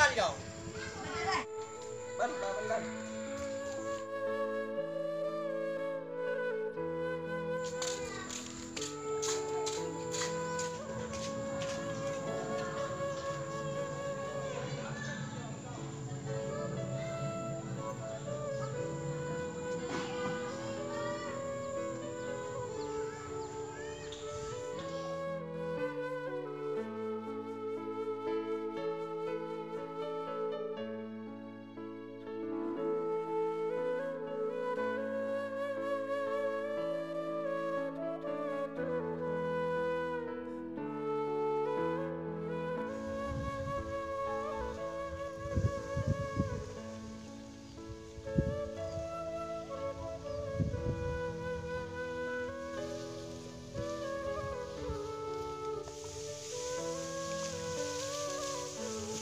Pelan kau. Pelan.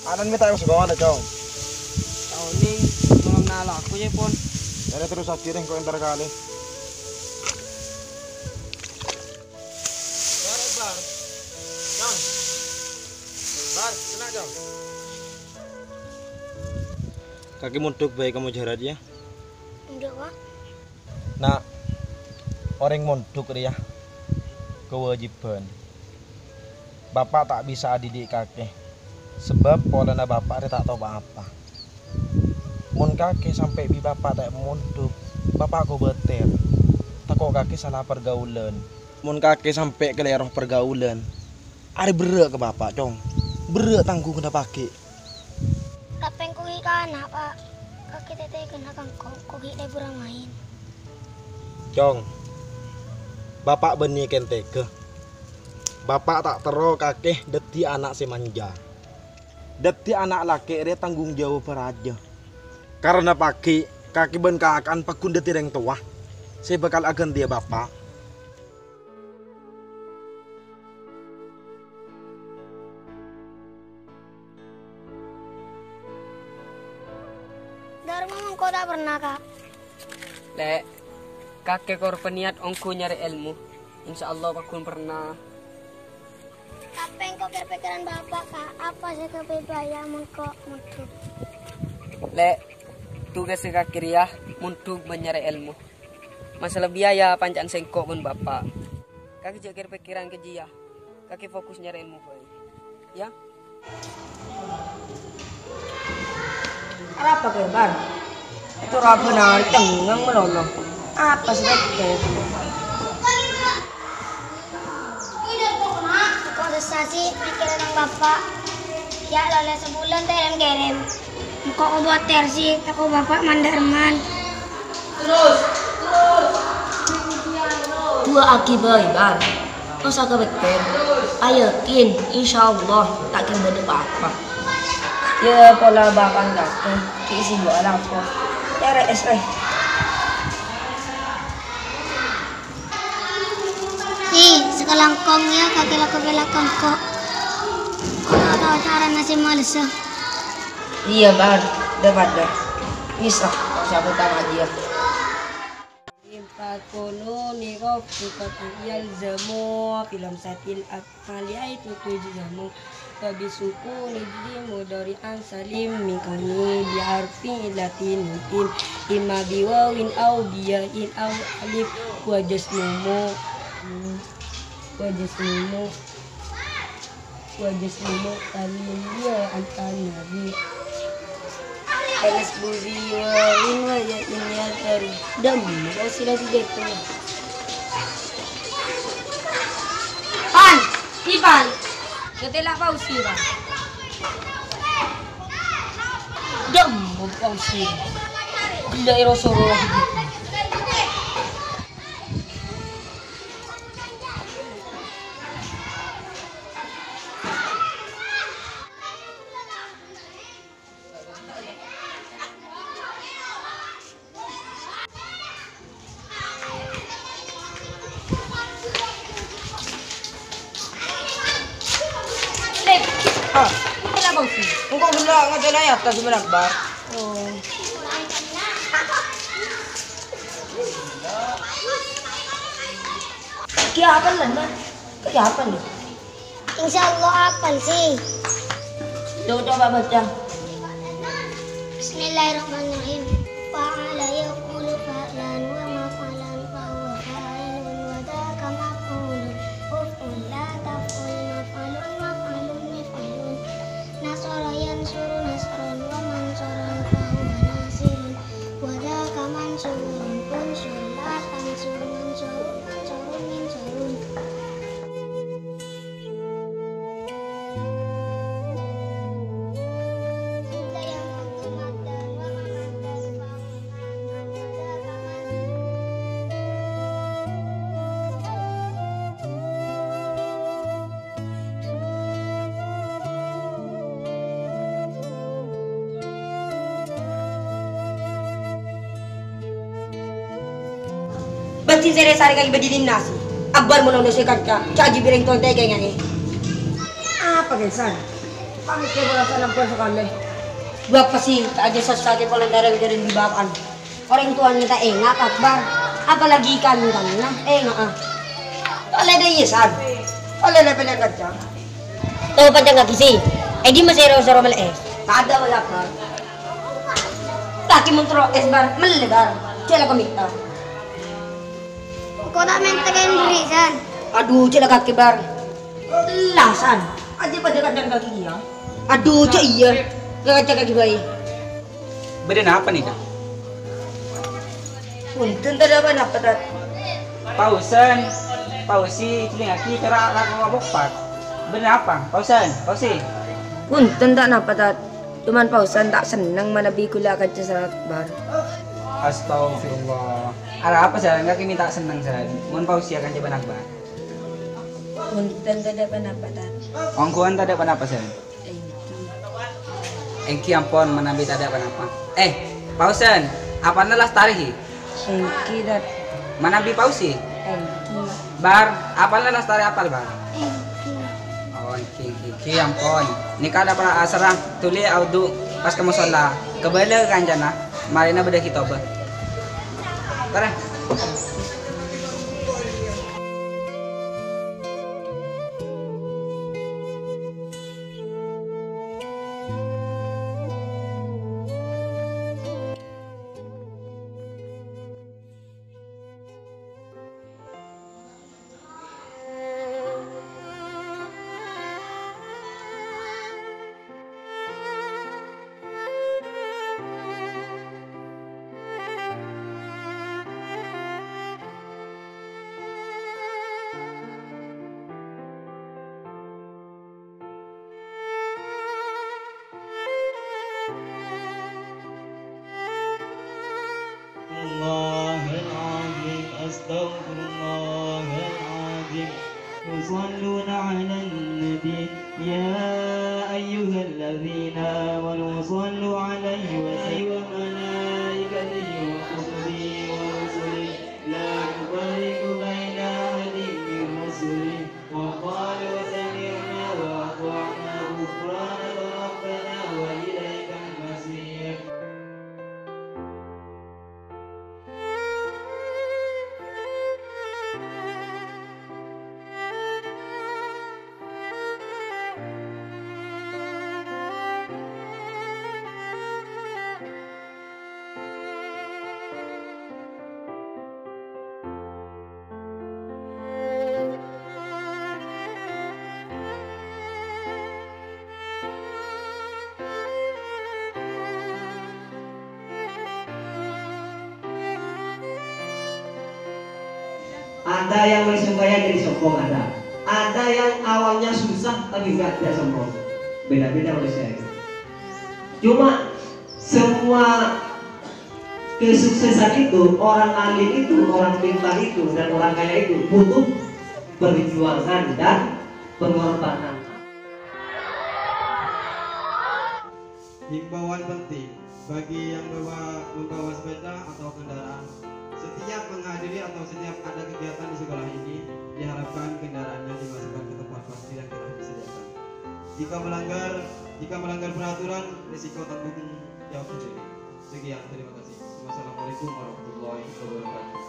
Anan mi tayo sa gawa na chong. Taon ni malam nala ako ya pon. Dari terus akhirnya ko entar kali. Bar. Jong. Bar, kena jong. Kaki munduk baik kamu jarak ya. Enggak, Pak. Nah, orang munduk ya. Kewajiban. Bapak tak bisa didik kakek. Sebab polanya bapak dia tak tahu apa-apa. Mun kakek sampai bi bapak tak munduk, bapak aku beter. Takut kakek salah pergaulan. Mun kakek sampai ke lerong pergaulan, ada berak ke bapak, cong. Berak tanggung kena pakai. Tak pengkuhi ka anak, Pak. Kaki teteh kena kangkong, kuhi deh burang main. Cong, bapak benih kenteke. Bapak tak tero kakek deti anak si manja. Deti anak laki dia tanggung jawab peraja. Karena pagi kaki ben kakan pakun deti yang tua. Saya bakal agen dia bapak. Dharma kau tak pernah, Kak. Lek, kakek korban niat ongku nyari ilmu. Insya Allah pakun pernah. Apa yang kau pikiran bapak, Kak? Apa sih kebebaya mengkok mutu? Lek, tugas kakek ya untuk mencari ilmu. Masalah biaya pancaan sengkok pun bapak. Kakek jaga pikiran ke dia. Kakek fokus nyari ilmu boy. Ya? Apa kabar? Itu rabu nari tengang melolong. Apa sih itu? Kontestasi pikiran ng bapak. Ya lola sebulan tayo kirim. Muka ko buat tersi, ako bapak mandarman. Dua akibat bang. Kau saka betul. Ayakin, insya Allah tak akan apa-apa. Ya pola bapak kakek, kisi buat apa? Teres Sekalangkongnya kakek lako belakang kok. Kalau tahu cara nasi malsa. Iya bang, dapat dah. Bisa, kau siapa tahu aja. Kono niro yal zamo film satil akalia itu tujuh jamu tapi suku nijdi dari ansalim mingkani biarfi latinutin ima biwawin au biyain au alif wajasmumu kalim dia antanabi Alas budi wawin wajat menyakar dam kau sila tidak tu pan ipan ketelak pausi bang dam pausi gila erosoro Engkau bilang nggak ada ayat tadi berapa? oh Kiapan lah bang, kiapan nih. Insya Allah apa sih? Coba baca. Bismillahirrahmanirrahim. Fa'ala yaqulu fa'lan wa maf'alan fa huwa fa'ilun wa dzaka maf'ulun. Uf'ul la taf'ul maf'alun maf'alun mif'alun. Nasara yansuru nasran wa mansuran fa huwa nasirun. Wa dzaka mansurun unsur la tansur mansurun mansurun minsurun. Batin saya sari kali badilin nasi. Akbar mo nung sikat ka. Chaji bireng tonte kaya nga eh. Apa kesan? Pamit kayo wala sa lampon sa kami. Buwag pa si aja sa sagi volunteer ka rin di bakan. Orang tuan kita engat Akbar. Apalagi kan na. Engat. Oleh na yesan. Oleh na pinagat siya. Tahu pa nga kisi. Eh di masero sa romal es. Tak ada wala ka. Taki montro esbar melegar. Cila komita. Kau tak minta kain berisan. Aduh, cila kaki bar. Lasan. Aja pada kadang kaki dia. Aduh, cak iya. Gak kaki bayi. Beda apa nih kak? Punten tak ada apa tak. Pausan, pausi, celingaki, cara aku ngabok pak. Beda apa? Pausi. Punten tak napa tak. Cuman pausan tak senang mana bikula kaca salat bar. Astagfirullah. Ada apa sih? Enggak minta senang sih. Mohon pausi akan coba nakbar. Punten tak ada apa tak. Ongkuan tak ada apa sih? Engki ampon menabi tak ada apa. Pausan, apa nalas tarikh? Engki dat. Menabi pausi? Engki. Bar, apa nalas tarikh apal bar? Oh, engki ampon. Nikah ada para asrah tuli audu pas kamu sholat. Kebalik kanjana. Marina beda kita bah. Tara. الله العظيم أستغفر الله العظيم يصلون على النبي يا أيها الذين آمنوا صلوا عليه وسلموا وملائكته وكتبه ورسله لا نفرق بين أحد من رسله وقالوا سمعنا وأطعنا غفرانك ربنا وإليك المصير. Ada yang bersembahyang jadi sombong ada. Ada yang awalnya susah tapi nggak tidak sombong. Beda-beda manusia. Cuma semua kesuksesan itu, orang alim itu, orang pintar itu, dan orang kaya itu butuh perjuangan dan pengorbanan. Himbauan penting bagi yang membawa sepeda atau kendaraan. Setiap menghadiri atau setiap ada kegiatan di sekolah ini, diharapkan kendaraannya dimasukkan ke tempat pasti yang telah disediakan. Jika melanggar peraturan, risiko tanggung jawab sendiri. Sekian, terima kasih. Wassalamualaikum warahmatullahi wabarakatuh.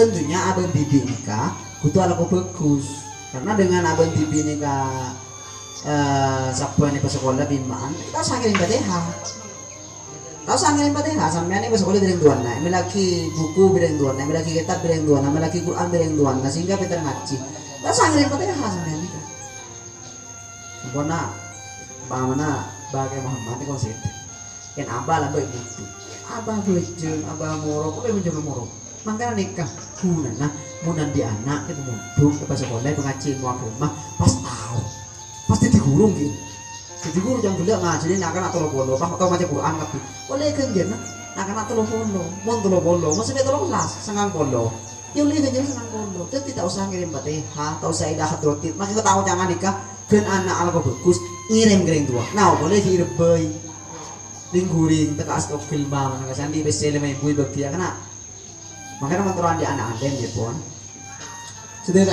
tentunya abang bibi nikah kudu ala bagus, karena dengan abang bibi nikah sabtu ini ke sekolah bimbaan kita sangirin Fatihah. Kau sangirin Fatihah sampean ini ke sekolah bireng tuan nah, melaki buku bireng tuan nah, melaki kitab bireng tuan nah, melaki Quran bireng tuan nah, sehingga kita ngaji. Kau sangirin Fatihah sampean nikah. Sempurna bagaimana bagai Muhammad itu konsepnya. Kan abah lah baik butuh. Abah bejeng, abah morok, boleh menjadi morok. Makanya nikah guna nah, munan di anak itu munduk ke sekolah pengajian mau rumah pas tahu pasti digurung gitu. Jadi guru yang bilang ngajarin akan atau bolo, pas atau macam Quran tapi boleh kan jadi akan atau bolo, mau bolo, maksudnya tolong las, sengang bolo. Ya boleh kan jadi sengang bolo. Jadi tidak usah ngirim Fatihah, tak usah idah hadrotit. Masih kau tahu jangan nikah kan anak ala kau bagus ngirim kering tua. Nah boleh direbay, dingguring, tekas kau filmah, mana sandi besel main bui berpihak kena. Makanya mentoran di anak anda ya pun. Sudah